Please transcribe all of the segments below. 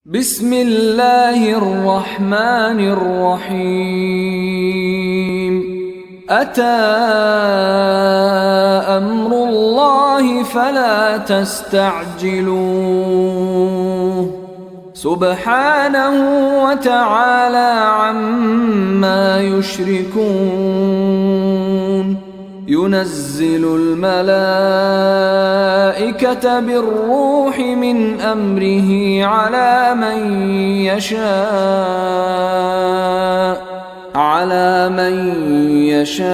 بسم الله الرحمن الرحيم أتى أمر الله فلا تستعجلوه سبحانه وتعالى عما يشركون ينزل الملائكة بالروح من أمره على من يشاء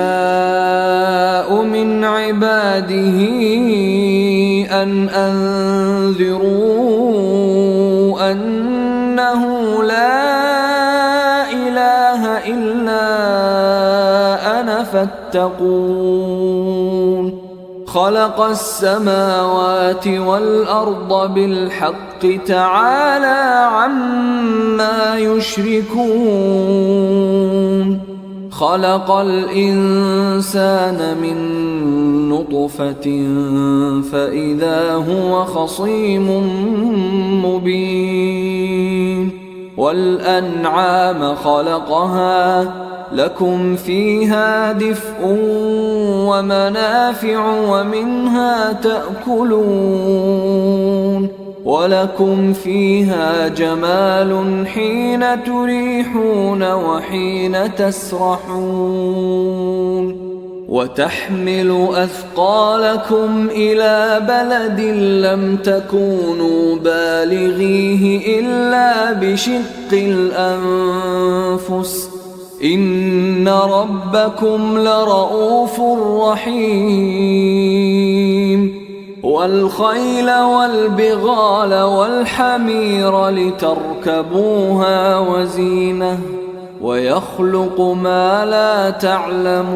من عباده أن أنذروا أنه لا إله إلا أنا فاتقون خلق السماوات والأرض بالحق تعالى عما يشركون خلق الإنسان من نطفة فإذا هو خصيم مبين والأنعام خلقها لكم فيها دفء ومنافع ومنها تأكلون ولكم فيها جمال حين تريحون وحين تسرحون وتحمل أثقالكم إلى بلد لم تكونوا بالغيه إلا بشق الأنفس إن ربكم لرؤوف رحيم والخيل والبغال والحمير لتركبوها وزينة ويخلق ما لا تعلمون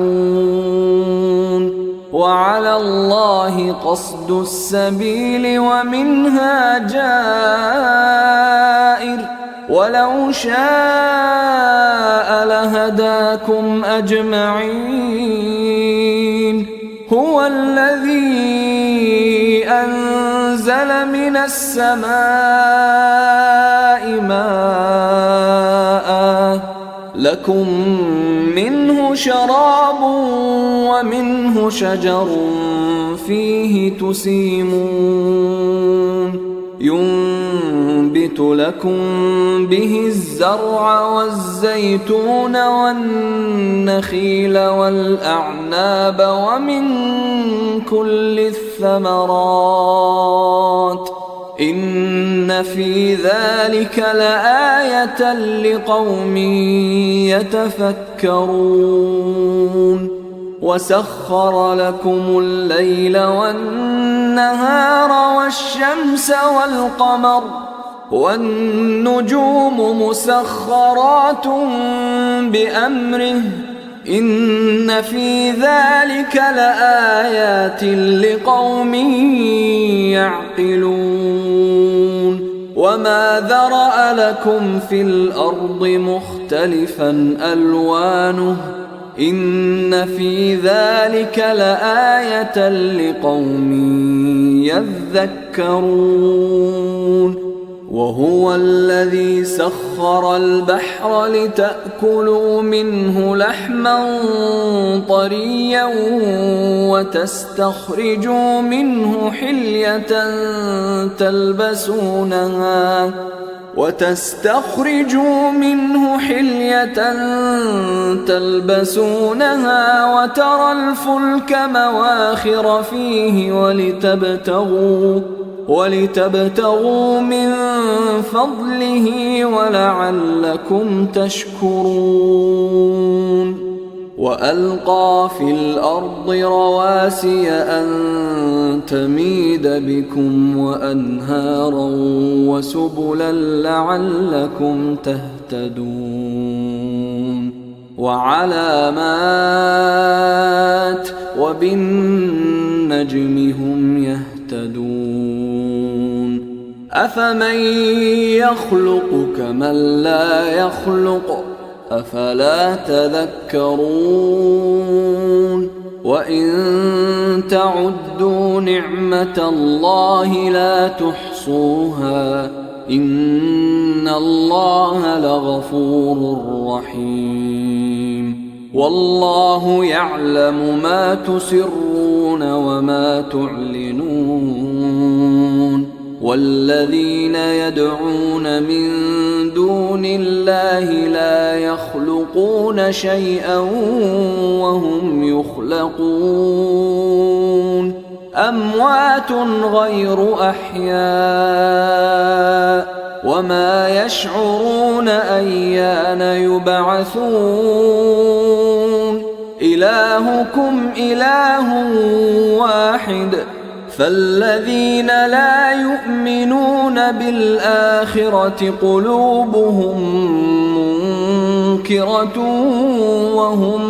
وعلى الله قصد السبيل ومنها جائر ولو شاء لهداكم أجمعين هو الذي أنزل من السماء ماء لكم منه شراب ومنه شجر فيه تسيمون ينبت لكم به الزرع والزيتون والنخيل والأعناب ومن كل الثمرات إن في ذلك لآية لقوم يتفكرون وسخر لكم الليل والنهار والشمس والقمر والنجوم مسخرات بأمره إن في ذلك لآيات لقوم يعقلون وما ذرأ لكم في الأرض مختلفا ألوانه إن في ذلك لآية لقوم يذكرون وهو الذي سخر البحر لتأكلوا منه لحما طريا وتستخرجوا منه حلية تلبسونها وترى الفلك مواخر فيه ولتبتغوا من فضله ولعلكم تشكرون وألقى في الأرض رواسي أن تميد بكم وأنهارا وسبلا لعلكم تهتدون وعلامات وبالنجم هم يهتدون أفمن يخلق كمن لا يخلق أفلا تذكرون وإن تعدوا نعمة الله لا تحصوها إن إن الله لغفور رحيم والله يعلم ما تسرون وما تعلنون والذين يدعون من دون الله لا يخلقون شيئا وهم يخلقون أموات غير أحياء وما يشعرون أيان يبعثون إلهكم إله واحد فالذين لا يؤمنون بالآخرة قلوبهم منكرة وهم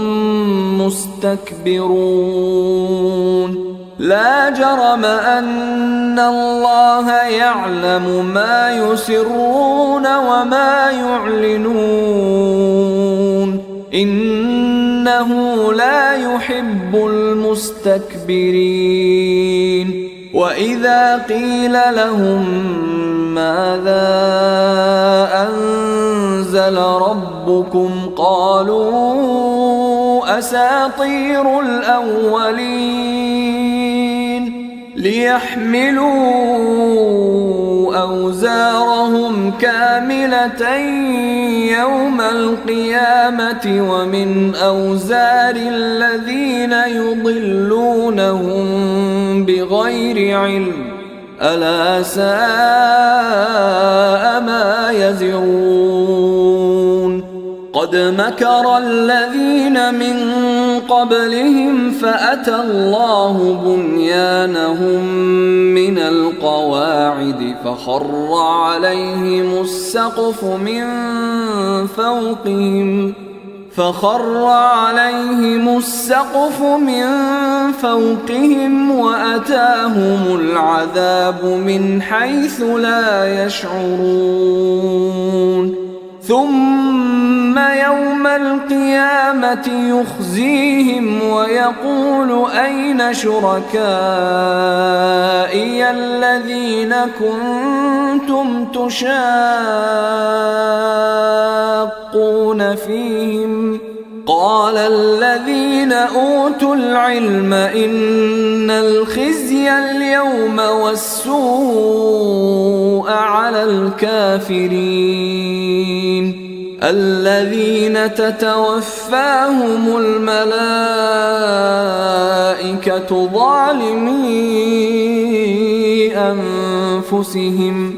مستكبرون لا جرم أن الله يعلم ما يسرون وما يعلنون إنه لا يحب المستكبرين وإذا قيل لهم ماذا أنزل ربكم قالوا أساطير الأولين ليحملوا أوزارهم كاملة يوم القيامة ومن أوزار الذين يضلونهم بغير علم ألا ساء ما يزرون قد مكر الذين من قبلهم فأتى الله بنيانهم من القواعد فخر عليهم السقف من فوقهم وأتاهم العذاب من حيث لا يشعرون ثم يوم القيامة يخزيهم ويقول أين شركائي الذين كنتم تشاقون فيهم قال الذين أوتوا العلم إن الخزي اليوم والسوء على الكافرين الذين تتوفاهم الملائكة ظالمي أنفسهم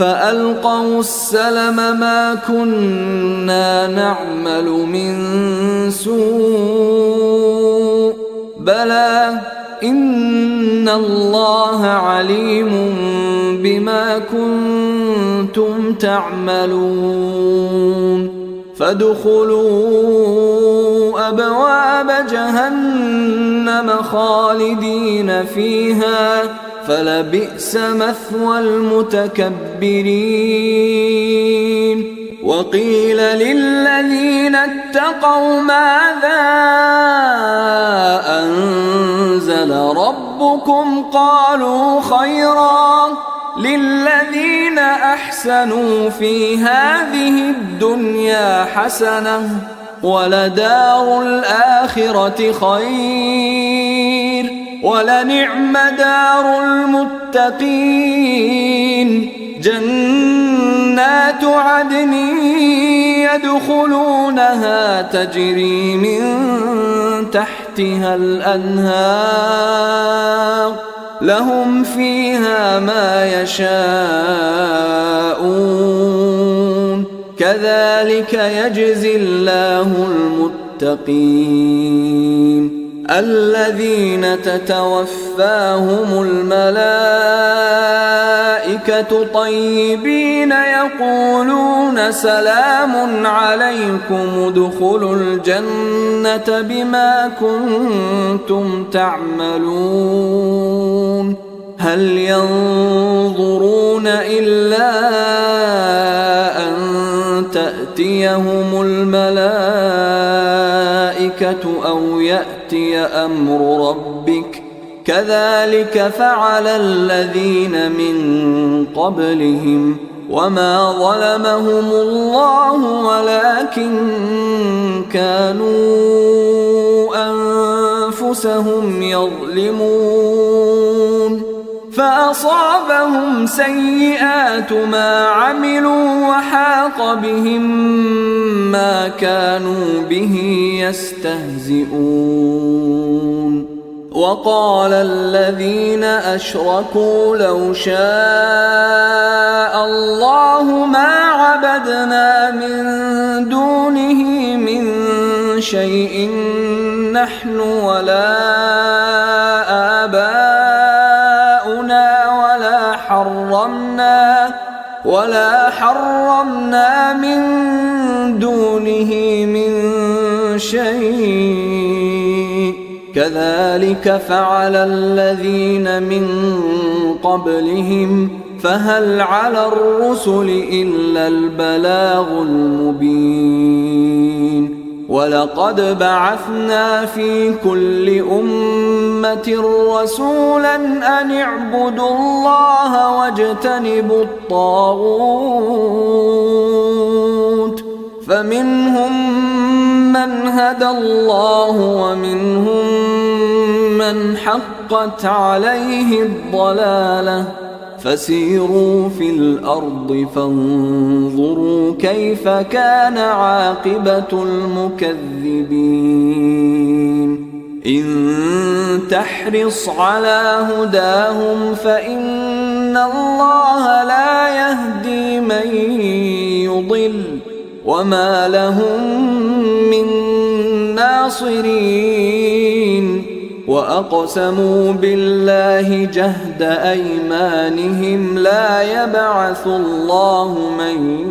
فألقوا السلم ما كنا نعمل من سوء بلى إن الله عليم بما كنتم تعملون فادخلوا أبواب جهنم خالدين فيها فلبئس مثوى المتكبرين وقيل للذين اتقوا ماذا أنزل ربكم قالوا خيرا للذين أحسنوا في هذه الدنيا حسنة ولدار الآخرة خير ولنعم دار المتقين جنات عدن يدخلونها تجري من تحتها الأنهار لهم فيها ما يشاءون كذلك يجزي الله المتقين الذين تتوفاهم الملائكة طيبين يقولون سلام عليكم ادخلوا الجنة بما كنتم تعملون هل ينظرون إلا أن تأتيهم الملائكة أو يأتي أمر ربك كذلك فعل الذين من قبلهم وما ظلمهم الله ولكن كانوا أنفسهم يظلمون فأصابهم سيئات ما عملوا وحاق بهم ما كانوا به يستهزئون وقال الذين أشركوا لو شاء الله ما عبدنا من دونه من شيء نحن ولا آباؤنا ولا حرمنا من دونه من شيء كذلك فعل الذين من قبلهم فهل على الرسل إلا البلاغ المبين ولقد بعثنا في كل أمة رسولا أن اعبدوا الله واجتنبوا الطاغوت فمنهم من هدى الله ومنهم من حقت عليه الضلالة فسيروا في الأرض فانظروا كيف كان عاقبة المكذبين إن تحرص على هداهم فإن الله لا يهدي من يضل وما لهم من ناصرين وأقسموا بالله جهد أيمانهم لا يبعث الله من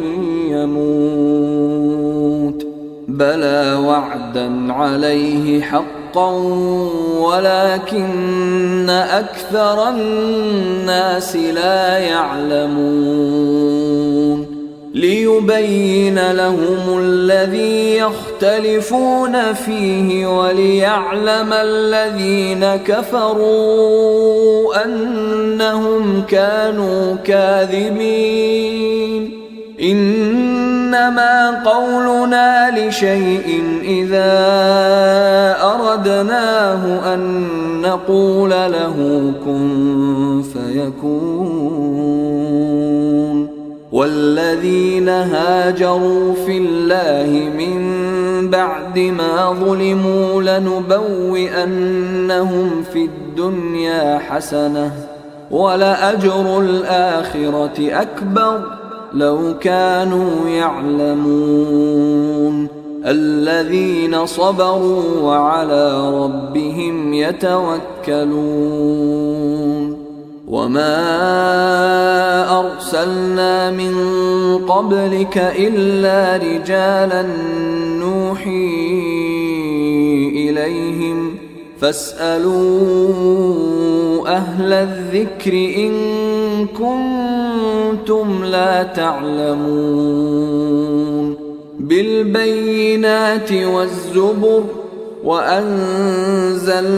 يموت بلى وعدا عليه حقا ولكن أكثر الناس لا يعلمون ليبين لهم الذي يختلفون فيه وليعلم الذين كفروا أنهم كانوا كاذبين إنما قولنا لشيء إذا أردناه أن نقول له كن فيكون والذين هاجروا في الله من بعد ما ظلموا لنبوئنهم في الدنيا حسنة ولأجر الآخرة أكبر لو كانوا يعلمون الذين صبروا وعلى ربهم يتوكلون وما أرسلنا من قبلك إلا رجالا نوحي إليهم فاسألوا أهل الذكر إن كنتم لا تعلمون بالبينات والزبر وأنزلنا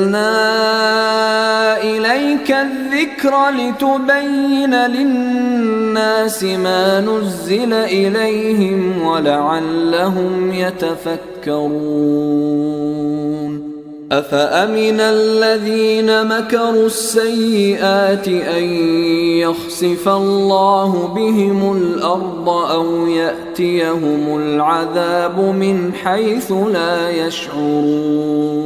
إليك الذكر لتبين للناس ما نزل إليهم ولعلهم يتفكرون أفأمن الذين مكروا السيئات أن يخسف الله بهم الأرض أو يأتيهم العذاب من حيث لا يشعرون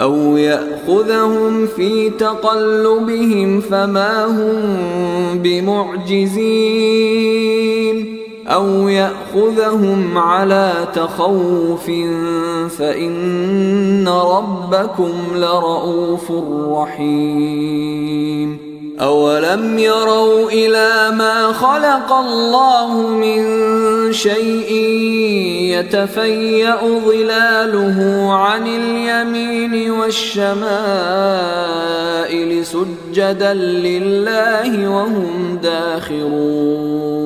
أو يأخذهم في تقلبهم فما هم بمعجزين أو يأخذهم على تخوف فإن ربكم لرؤوف رحيم أولم يروا إلى ما خلق الله من شيء يتفيأ ظلاله عن اليمين والشمائل سجدا لله وهم داخرون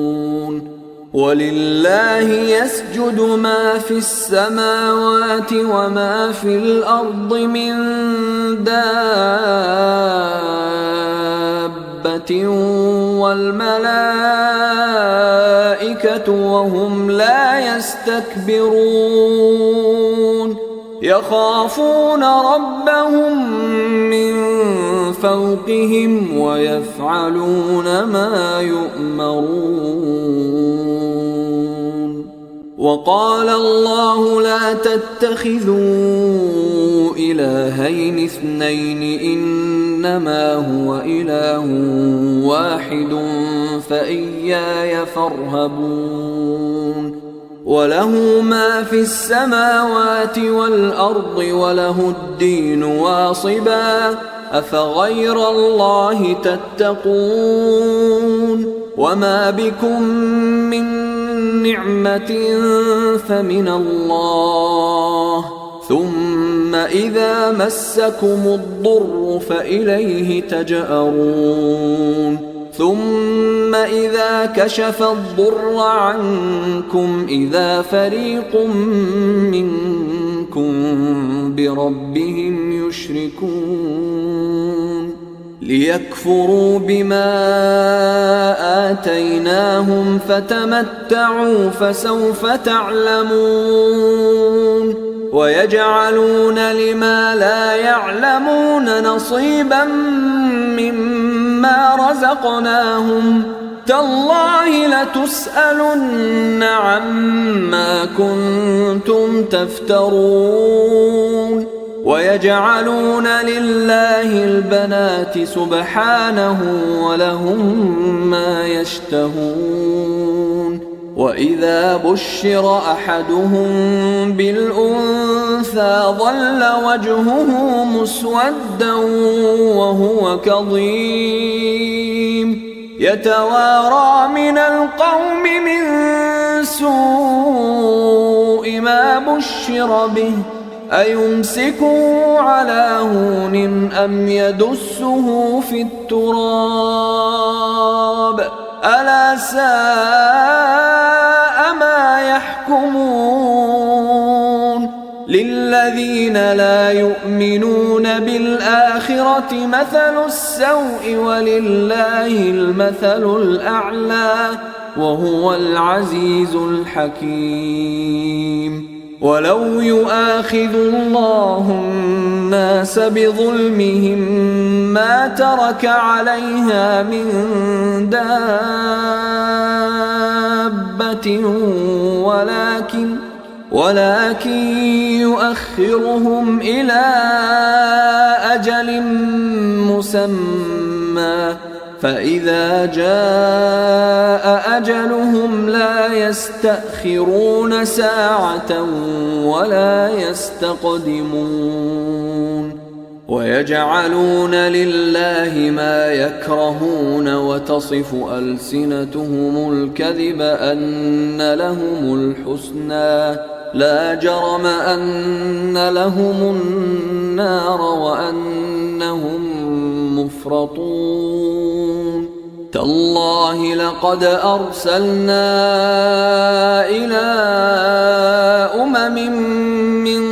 ولله يسجد ما في السماوات وما في الأرض من دابة والملائكة وهم لا يستكبرون يخافون ربهم من فوقهم ويفعلون ما يؤمرون. وقال الله لا تتخذوا إلهين اثنين إنما هو إله واحد فإياي فارهبون. وله ما في السماوات والأرض وله الدين واصبا أفغير الله تتقون. وما بكم من نعمة فمن الله ثم إذا مسكم الضر فإليه تجأرون. ثم إذا كشف الضر عنكم إذا فريق منكم بربهم يشركون ليكفروا بما آتيناهم فتمتعوا فسوف تعلمون. ويجعلون لما لا يعلمون نصيبا مما رزقناهم تالله لتسألن عما كنتم تفترون. ويجعلون لله البنات سبحانه ولهم ما يشتهون. وإذا بشر أحدهم بالأنثى ظل وجهه مسودا وهو كظيم يتوارى من القوم من سوء ما بشر به أيمسكه على هون أم يدسه في التراب ألا ساء ما يحكمون. للذين لا يؤمنون بالآخرة مثل السوء ولله المثل الأعلى وهو العزيز الحكيم. ولو يؤاخذ الله الناس بظلمهم ما ترك عليها من دابة ولكن يؤخرهم إلى أجل مسمى فإذا جاء أجلهم لا يستأخرون ساعة ولا يستقدمون. ويجعلون لله ما يكرهون وتصف ألسنتهم الكذب أن لهم الحسنى لا جرم أن لهم النار وأنهم مفرطون. تالله لقد أرسلنا إلى أمم من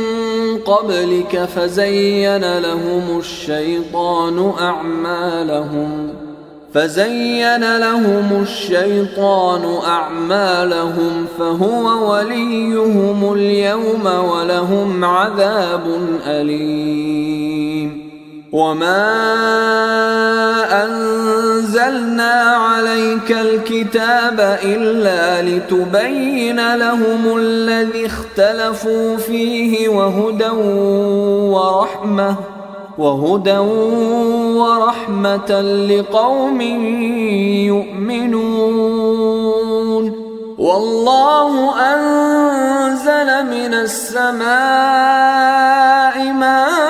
قبلك فزين لهم الشيطان أعمالهم فهو وليهم اليوم ولهم عذاب أليم. وما أنزلنا عليك الكتاب إلا لتبين لهم الذي اختلفوا فيه وهدى ورحمة لقوم يؤمنون. والله أنزل من السماء ماء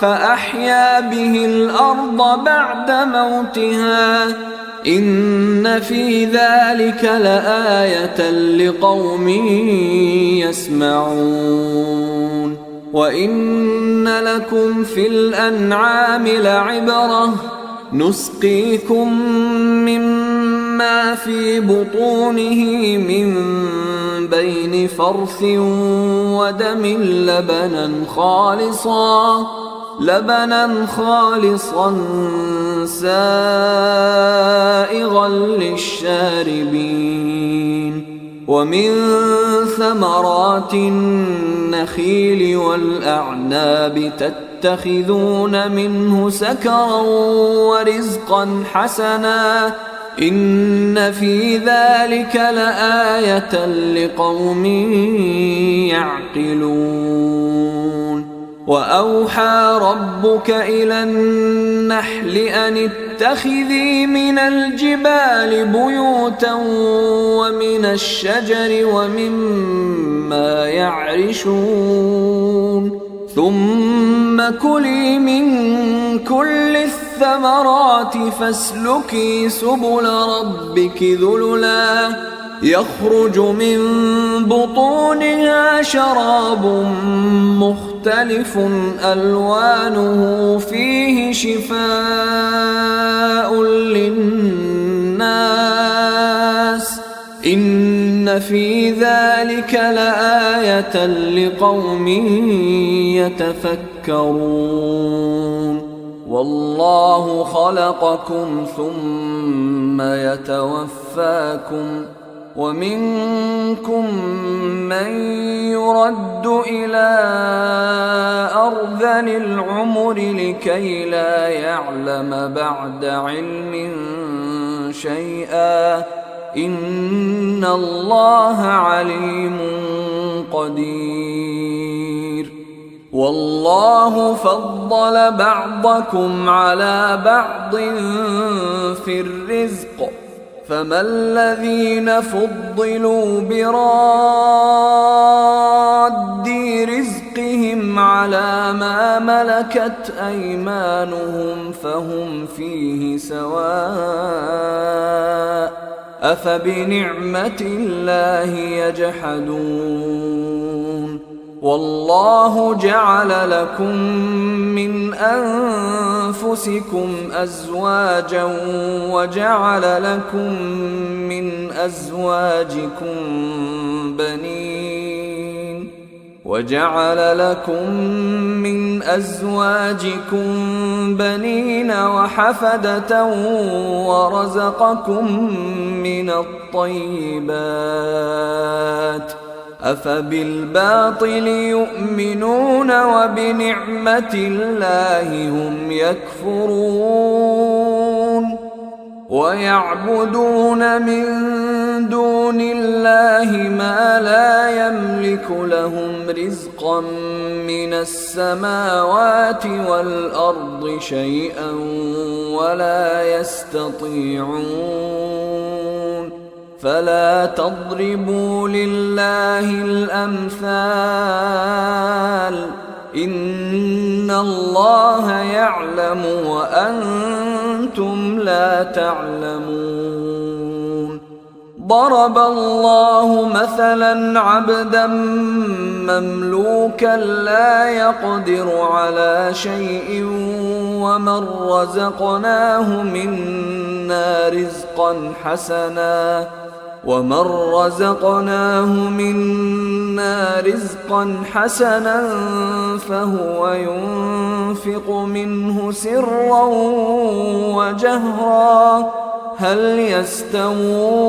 فأحيا به الأرض بعد موتها إن في ذلك لآية لقوم يسمعون. وإن لكم في الأنعام لعبرة نسقيكم مما في بطونه من بين فرث ودم لبنا لبنا خالصا سائغا للشاربين ومن ثمرات النخيل والأعناب تتخذون منه سكرا ورزقا حسنا إن في ذلك لآية لقوم يعقلون وأوحى ربك إلى النحل أن اتخذي من الجبال بيوتا ومن الشجر ومما يعرشون ثم كلي من كل الثمرات فاسلكي سبل ربك ذللا يخرج من بطونها شراب مختلف ألوانه فيه شفاء للناس إن في ذلك لآية لقوم يتفكرون والله خلقكم ثم يتوفاكم ومنكم من يرد إلى أرذل العمر لكي لا يعلم بعد علم شيئا إن الله عليم قدير والله فضل بعضكم على بعض في الرزق فما الذين فضلوا براد رزقهم على ما ملكت أيمانهم فهم فيه سواء أفبنعمة الله يجحدون والله جعل لكم من أنفسكم أزواجا وجعل لكم من أزواجكم بنين وحفدة ورزقكم من الطيبات أفبالباطل يؤمنون وبنعمة الله هم يكفرون ويعبدون من دون الله ما لا يملك لهم رزقا من السماوات والأرض شيئا ولا يستطيعون فلا تضربوا لله الأمثال إن الله يعلم وأنتم لا تعلمون ضرب الله مثلا عبدا مملوكا لا يقدر على شيء ومن رزقناه منا رزقا حسنا فهو ينفق منه سرا وجهرا هل يستوون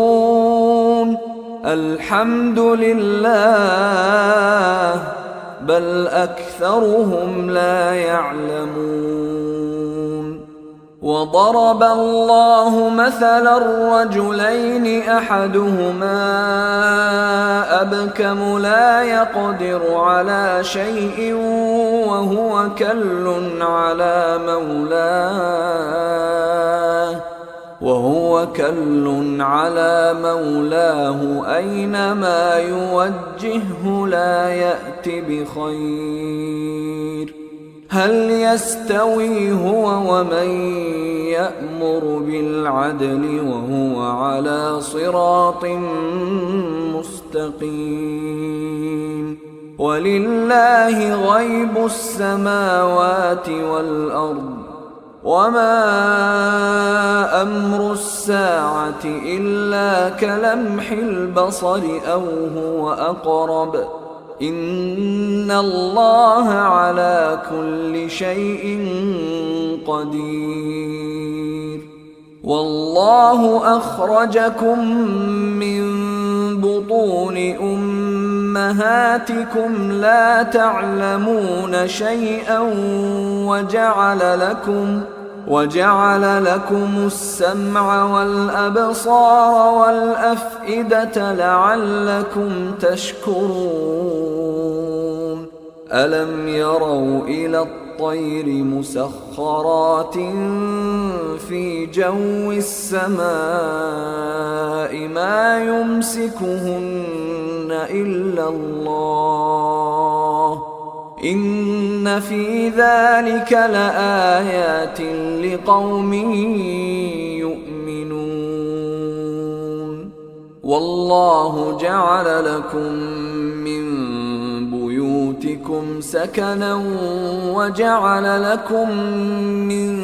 الحمد لله بل أكثرهم لا يعلمون وضرب الله مثلا رجلين أحدهما أبكم لا يقدر على شيء وهو كل على مولاه أينما يوجهه لا يأت بخير هل يستوي هو ومن يأمر بالعدل وهو على صراط مستقيم ولله غيب السماوات والأرض وما أمر الساعة إلا كلمح البصر أو هو أقرب إن الله على كل شيء قدير. والله أخرجكم من بطون أمهاتكم لا تعلمون شيئا وجعل لكم السمع والأبصار والأفئدة لعلكم تشكرون. ألم يروا إلى الطير مسخرات في جو السماء ما يمسكهن إلا الله إن في ذلك لآيات لقوم يؤمنون. والله جعل لكم من بيوتكم سكنا وجعل لكم من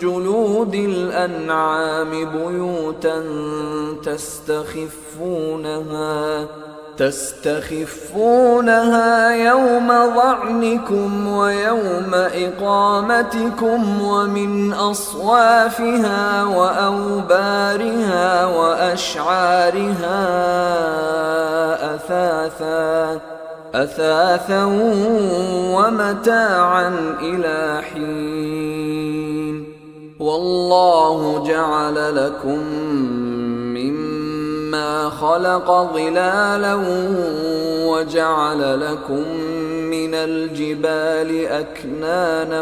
جلود الأنعام بيوتا تستخفونها يوم ظعنكم ويوم إقامتكم ومن أصوافها وأوبارها وأشعارها أثاثا ومتاعا إلى حين. والله جعل لكم مما خلق ظلالا وجعل لكم من الجبال أكنانا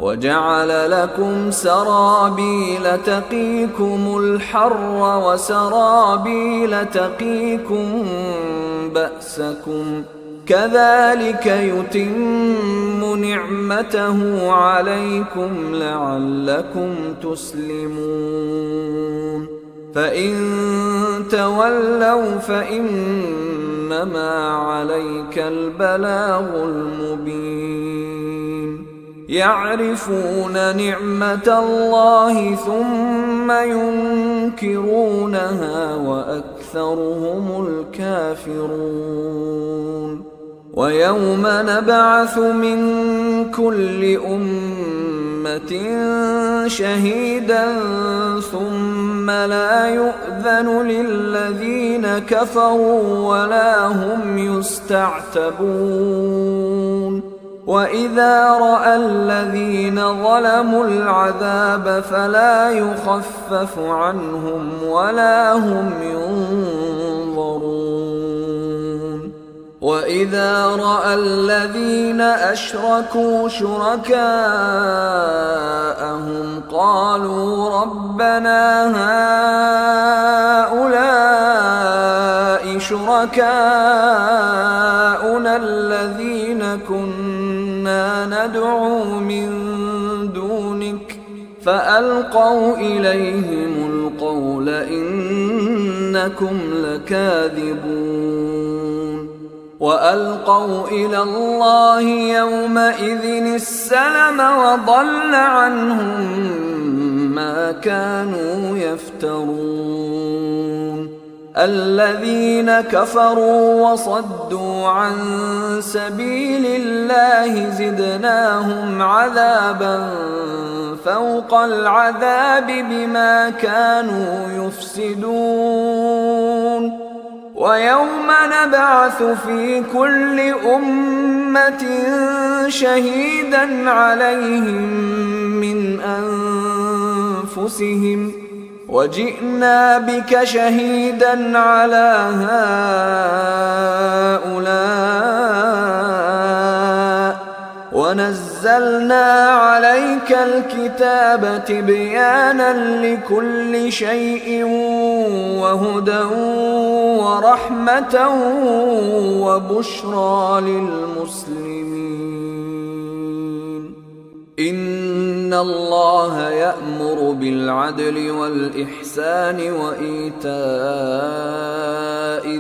وجعل لكم سرابيل تقيكم الحر وسرابيل تقيكم بأسكم كذلك يتم نعمته عليكم لعلكم تسلمون. فإن تولوا فإنما عليك البلاغ المبين. يعرفون نعمة الله ثم ينكرونها وأكثرهم الكافرون. ويوم نبعث من كل أمة شهيدا ثم لا يؤذن للذين كفروا ولا هم يستعتبون. وإذا رأى الذين ظلموا العذاب فلا يخفف عنهم ولا هم ينظرون. وإذا رأى الذين أشركوا شركاءهم قالوا ربنا هؤلاء شركاؤنا الذين كنا ندعو من دونك فألقوا إليهم القول إنكم لكاذبون. وألقوا إلى الله يومئذ السلم وضل عنهم ما كانوا يفترون. الذين كفروا وصدوا عن سبيل الله زدناهم عذابا فوق العذاب بما كانوا يفسدون. ويوم نبعث في كل أمة شهيدا عليهم من أنفسهم وجئنا بك شهيدا على هؤلاء ونزلنا عليك الكتاب تبيانا لكل شيء وهدى ورحمة وبشرى للمسلمين. إن الله يأمر بالعدل والإحسان وإيتاء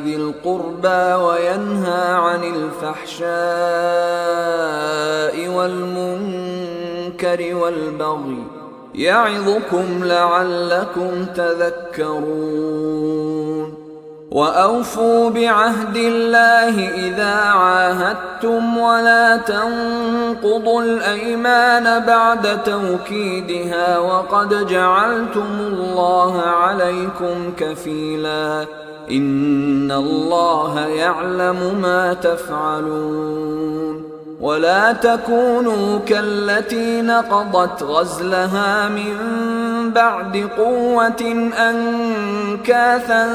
ذي القربى وينهى عن الفحشاء والمنكر والبغي يعظكم لعلكم تذكرون. وأوفوا بعهد الله إذا عاهدتم ولا تنقضوا الأيمان بعد توكيدها وقد جعلتم الله عليكم كفيلا إن الله يعلم ما تفعلون ولا تكونوا كالتي نقضت غزلها من بعد قوة أنكاثا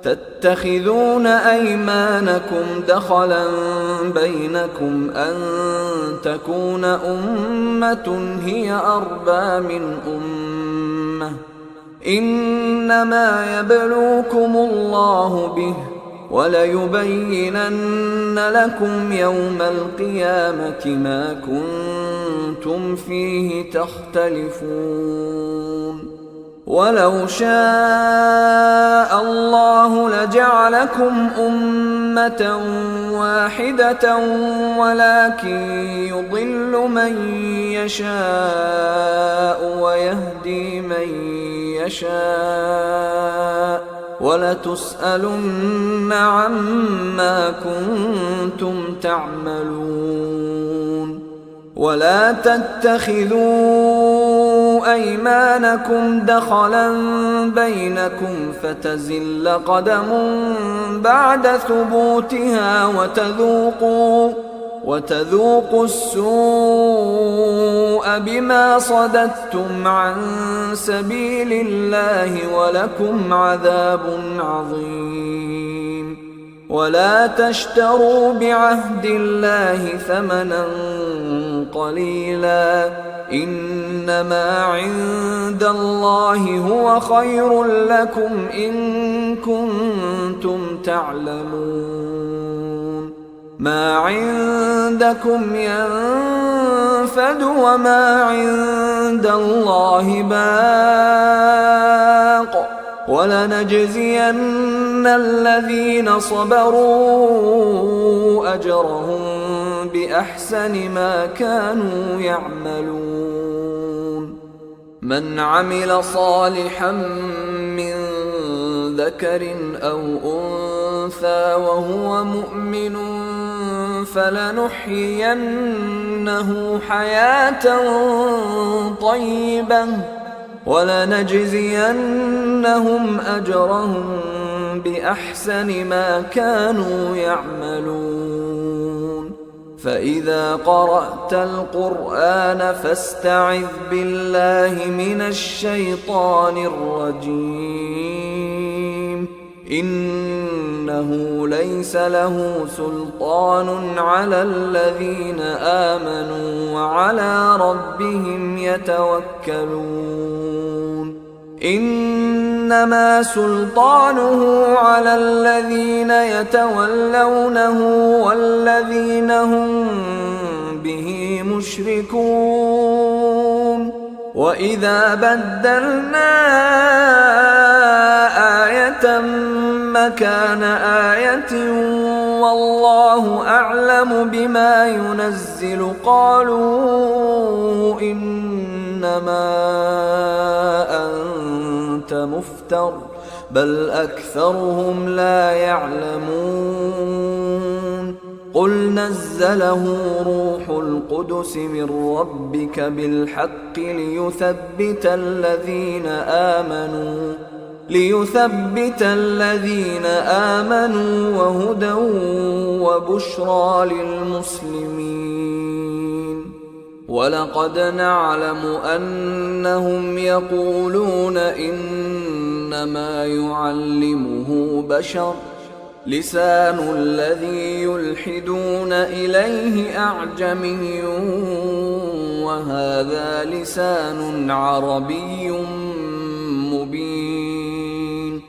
تتخذون أيمانكم دخلا بينكم أن تكون أمة هي أربى من أمة إنما يبلوكم الله به وليبينن لكم يوم القيامة ما كنتم فيه تختلفون ولو شاء الله لجعلكم أمة واحدة ولكن يضل من يشاء ويهدي من يشاء ولتسألن عما كنتم تعملون ولا تتخذوا أيمانكم دخلا بينكم فتزل قدم بعد ثبوتها وتذوقوا السوء بما صددتم عن سبيل الله ولكم عذاب عظيم ولا تشتروا بعهد الله ثمنا قليلا إنما عند الله هو خير لكم إن كنتم تعلمون ما عندكم ينفد وما عند الله باق ولنجزين الذين صبروا أجرهم بأحسن ما كانوا يعملون من عمل صالحا من ذكر أو أنثى وهو مؤمن فلنحيينه حياة طيبة ولنجزينهم أجرهم بأحسن ما كانوا يعملون فإذا قرأت القرآن فاستعذ بالله من الشيطان الرجيم إنه ليس له سلطان على الذين آمنوا وعلى ربهم يتوكلون إنما سلطانه على الذين يتولونه والذين هم به مشركون وإذا بدلنا آية مكان آية والله أعلم بما ينزل قالوا إنما أنت مفتر بل أكثرهم لا يعلمون قل نزله روح القدس من ربك بالحق ليثبت الذين آمنوا وهدى وبشرى للمسلمين ولقد نعلم أنهم يقولون إنما يعلمه بشر لسان الذي يلحدون إليه أعجمي وهذا لسان عربي مبين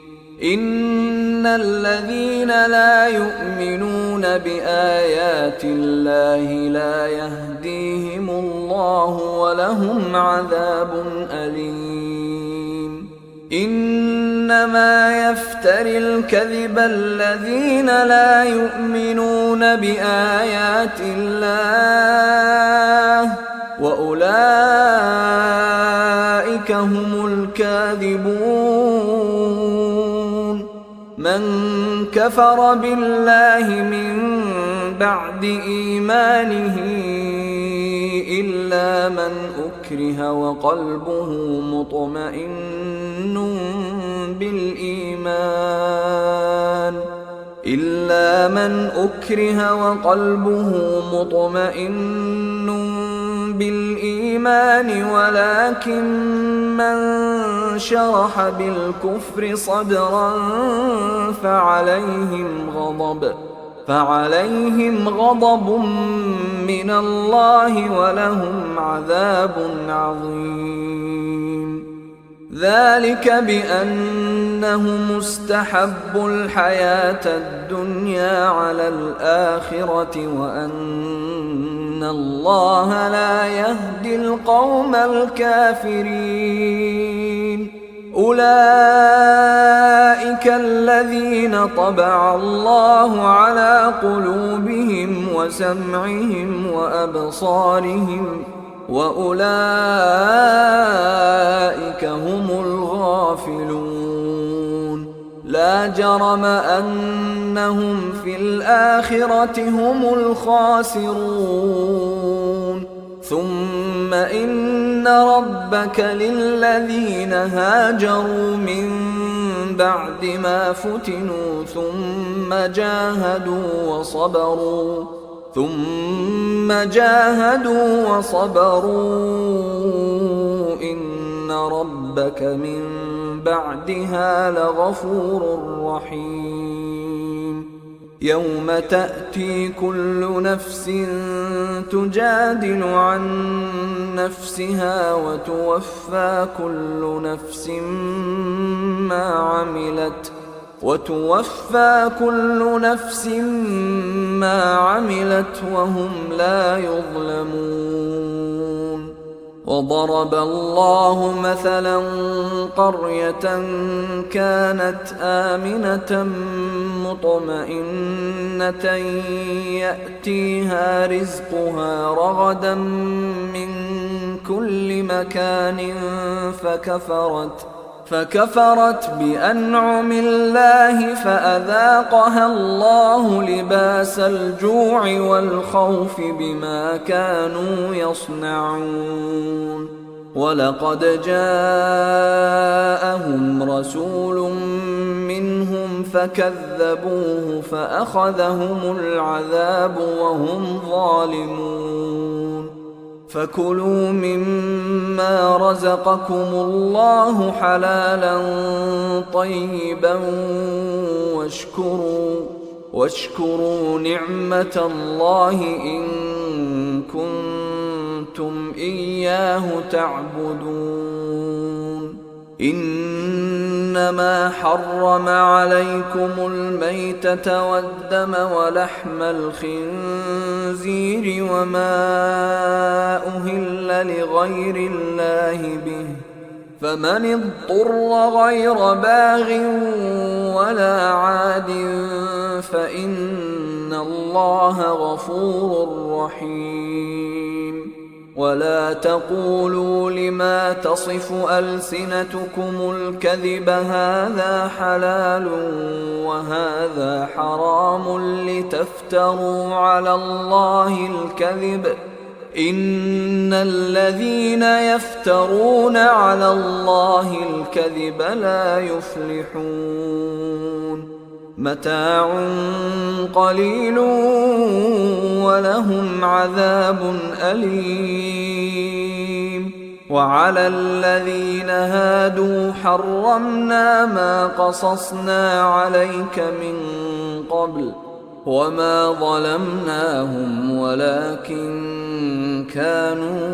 إن الذين لا يؤمنون بآيات الله لا يهديهم الله ولهم عذاب أليم إنما يفتري الكذب الذين لا يؤمنون بآيات الله وأولئك هم الكاذبون الكاذبون من كفر بالله من بعد إيمانه إلا من أكره وقلبه مطمئن بالإيمان ولكن من شرح بالكفر صدرا فعليهم غضب من الله ولهم عذاب عظيم ذلك بأنهم استحبوا الحياة الدنيا على الآخرة وأن الله لا يهدي القوم الكافرين أولئك الذين طبع الله على قلوبهم وسمعهم وأبصارهم وأولئك هم الغافلون لا جرم أنهم في الآخرة هم الخاسرون ثم إن ربك للذين هاجروا من بعد ما فتنوا ثم جاهدوا وصبروا إن ربك من بعدها لغفور رحيم يوم تأتي كل نفس تجادل عن نفسها وتوفى كل نفس ما عملت وهم لا يظلمون وضرب الله مثلا قرية كانت آمنة مطمئنة يأتيها رزقها رغدا من كل مكان فكفرت بأنعم الله فأذاقها الله لباس الجوع والخوف بما كانوا يصنعون ولقد جاءهم رسول منهم فكذبوه فأخذهم العذاب وهم ظالمون فكلوا مما رزقكم الله حلالا طيبا واشكروا نعمة الله إن كنتم إياه تعبدون إنما حرم عليكم الميتة والدم ولحم الخنزير وما أهل لغير الله به فمن اضطر غير باغ ولا عاد فإن الله غفور رحيم ولا تقولوا لما تصف ألسنتكم الكذب هذا حلال وهذا حرام لتفتروا على الله الكذب إن الذين يفترون على الله الكذب لا يفلحون متاع قليل ولهم عذاب أليم وعلى الذين هادوا حرمنا ما قصصنا عليك من قبل وما ظلمناهم ولكن كانوا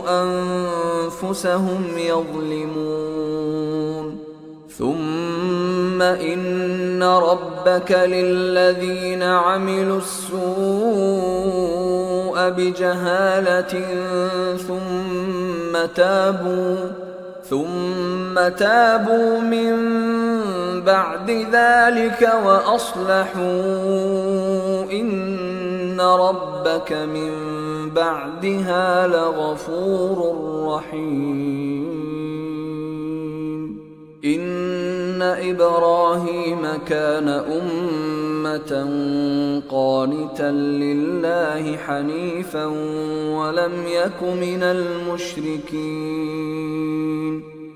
أنفسهم يظلمون ثم إن ربك للذين عملوا السوء بجهالة ثم تابوا من بعد ذلك وأصلحوا إن ربك من بعدها لغفور رحيم إن إبراهيم كان أمة قانتا لله حنيفا ولم يك من المشركين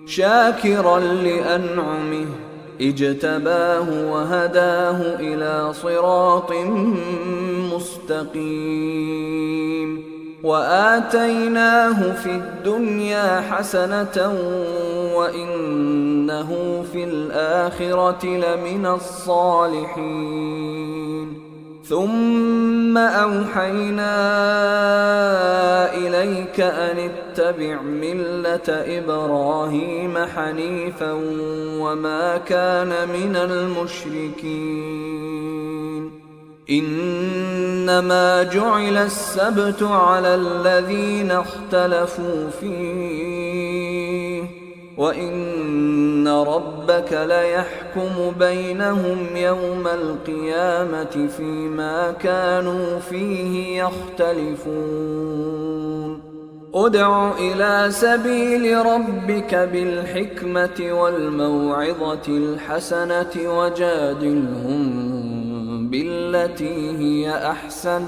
شاكرا لأنعمه اجتباه وهداه إلى صراط مستقيم وآتيناه في الدنيا حسنة وإنه في الآخرة لمن الصالحين ثم أوحينا إليك أن اتبع ملة إبراهيم حنيفا وما كان من المشركين إنما جعل السبت على الذين اختلفوا فيه وإن ربك ليحكم بينهم يوم القيامة فيما كانوا فيه يختلفون ادع إلى سبيل ربك بالحكمة والموعظة الحسنة وجادلهم بالتي هي أحسن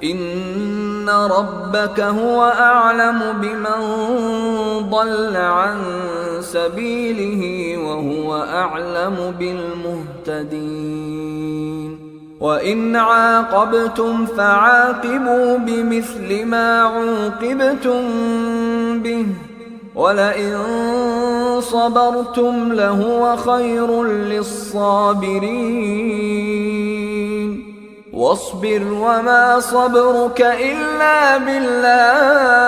إن ربك هو أعلم بمن ضل عن سبيله وهو أعلم بالمهتدين وإن عاقبتم فعاقبوا بمثل ما عوقبتم به ولئن صبرتم لهو خير للصابرين واصبر وما صبرك إلا بالله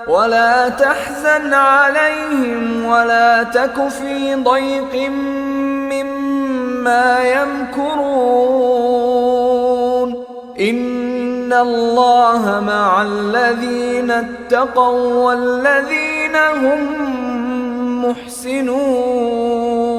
ولا تحزن عليهم ولا تك في ضيق مما يمكرون إن الله مع الذين اتقوا والذين هم محسنون